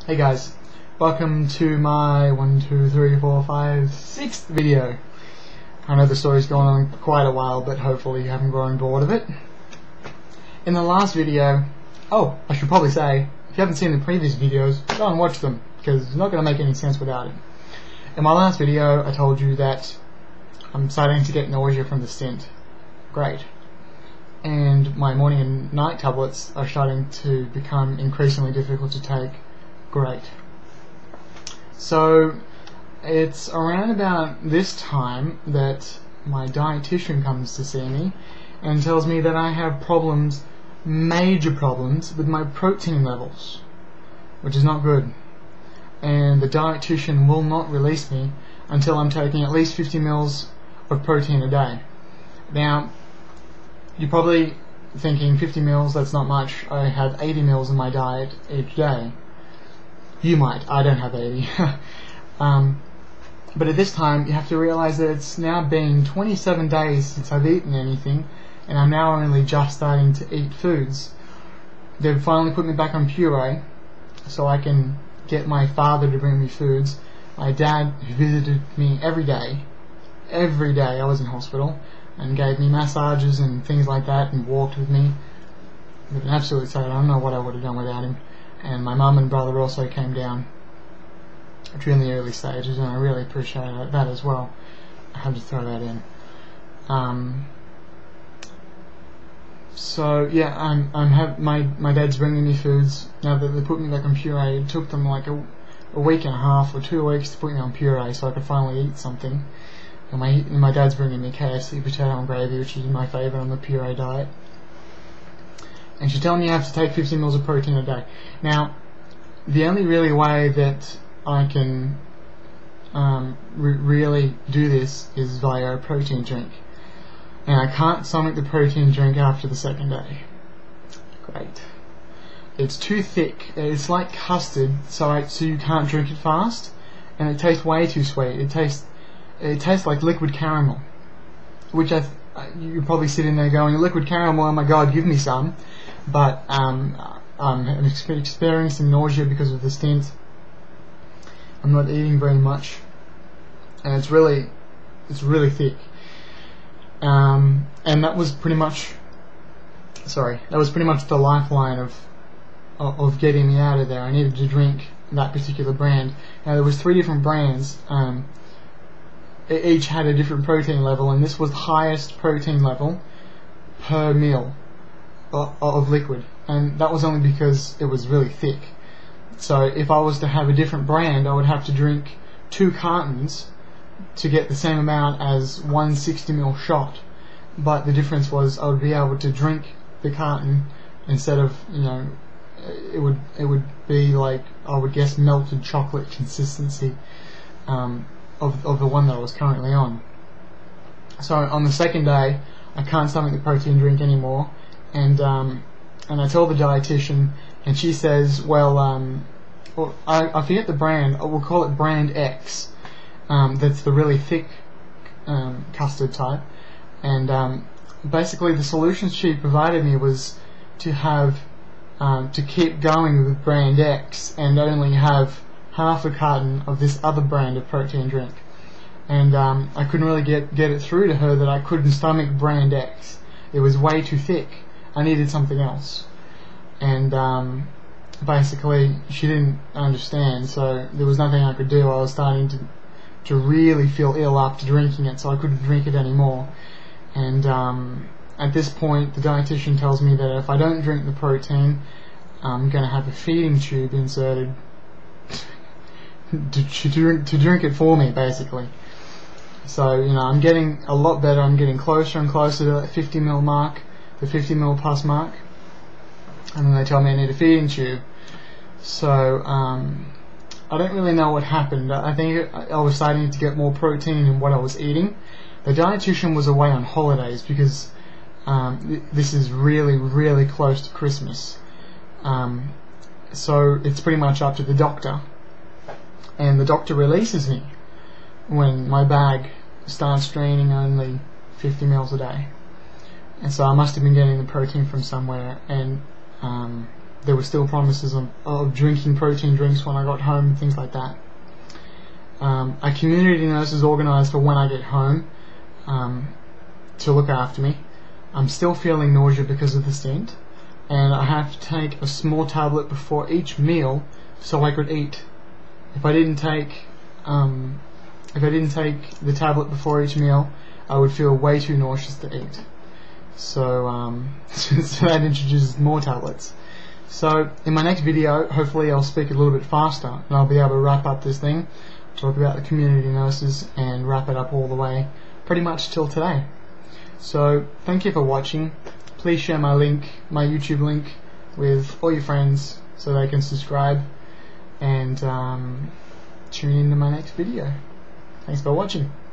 Hey guys, welcome to my 6th video. I know the story's going on quite a while, but hopefully you haven't grown bored of it. In the last video, I should probably say, if you haven't seen the previous videos, go and watch them, because it's not going to make any sense without it. In my last video, I told you that I'm starting to get nausea from the stint. Great. And my morning and night tablets are starting to become increasingly difficult to take. Great. So it's around about this time that my dietitian comes to see me and tells me that I have problems, major problems, with my protein levels, which is not good. And the dietitian will not release me until I'm taking at least 50 mils of protein a day. Now, you're probably thinking 50 mils, that's not much. I have 80 mils in my diet each day. You might, I don't have 80. But at this time, you have to realize that it's now been 27 days since I've eaten anything, and I'm now only just starting to eat foods. They've finally put me back on puree, so I can get my father to bring me foods. My dad, who visited me every day I was in hospital, and gave me massages and things like that, and walked with me. With an absolute sad, I don't know what I would have done without him. And my mum and brother also came down during the early stages, and I really appreciate that as well. I have to throw that in. So yeah, my dad's bringing me foods now that they put me back on puree. It took them like a week and a half or 2 weeks to put me on puree so I could finally eat something. And my dad's bringing me KFC potato and gravy, which is my favourite on the puree diet. And she's telling me I have to take 50 mils of protein a day. Now, the only really way that I can really do this is via a protein drink. And I can't stomach the protein drink after the second day. Great. It's too thick. It's like custard, so you can't drink it fast. And it tastes way too sweet. It tastes like liquid caramel, which you're probably sitting there going, liquid caramel, oh my god, give me some. But I'm experiencing nausea because of the stint. I'm not eating very much, and it's really thick. And that was pretty much the lifeline of getting me out of there. I needed to drink that particular brand. Now there was 3 different brands. Each had a different protein level, and this was the highest protein level per meal of liquid, and that was only because it was really thick. So if I was to have a different brand, I would have to drink 2 cartons to get the same amount as 1 60ml shot. But the difference was I would be able to drink the carton instead of, it would be like, I would guess, melted chocolate consistency of the one that I was currently on. So on the second day, I can't stomach the protein drink anymore, and I tell the dietitian, and she says, well, I forget the brand. We'll call it brand X. That's the really thick custard type, and basically the solution she provided me was to have to keep going with brand X and only have half a carton of this other brand of protein drink. And I couldn't really get it through to her that I couldn't stomach brand X. It was way too thick. I needed something else. And basically she didn't understand, so there was nothing I could do. I was starting to really feel ill after drinking it, so I couldn't drink it anymore. And at this point the dietitian tells me that if I don't drink the protein, I'm going to have a feeding tube inserted to drink it for me, basically. So I'm getting a lot better. I'm getting closer and closer to that 50 mil mark, the 50 mil plus mark, and then they tell me I need a feeding tube. So I don't really know what happened. I think I was starting to get more protein in what I was eating. The dietitian was away on holidays because this is really close to Christmas, so it's pretty much up to the doctor. And the doctor releases me when my bag starts draining only 50 mils a day. And so I must have been getting the protein from somewhere, and there were still promises of drinking protein drinks when I got home, things like that. A community nurse is organised for when I get home to look after me. I'm still feeling nausea because of the stent, and I have to take a small tablet before each meal so I could eat. If I didn't take the tablet before each meal, I would feel way too nauseous to eat. So, so that introduces more tablets. So in my next video, hopefully I'll speak a little bit faster and I'll be able to wrap up this thing, talk about the community nurses, and wrap it up all the way pretty much till today. So thank you for watching. Please share my YouTube link with all your friends so they can subscribe, and tune in to my next video. Thanks for watching.